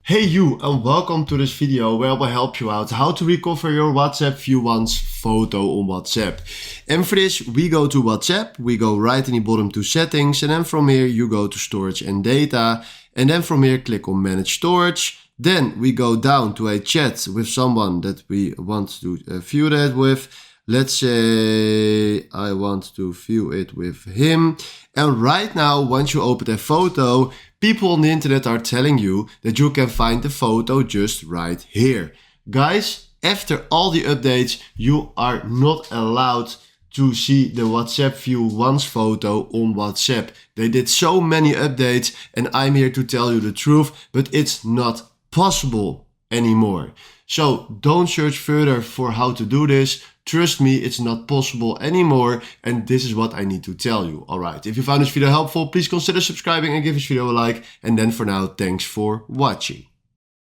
Hey you, and welcome to this video where I will help you out how to recover your WhatsApp view once photo on WhatsApp. And for this we go to WhatsApp, we go right in the bottom to settings, and then from here you go to storage and data, and then from here click on manage storage. Then we go down to a chat with someone that we want to view that with. Let's say I want to view it with him. And right now, once you open a photo, people on the internet are telling you that you can find the photo just right here. Guys, after all the updates, you are not allowed to see the WhatsApp view once photo on WhatsApp. They did so many updates and I'm here to tell you the truth, but it's not possible anymore. So don't search further for how to do this. Trust me, it's not possible anymore, and this is what I need to tell you. Alright, if you found this video helpful, please consider subscribing and give this video a like. And then for now, thanks for watching.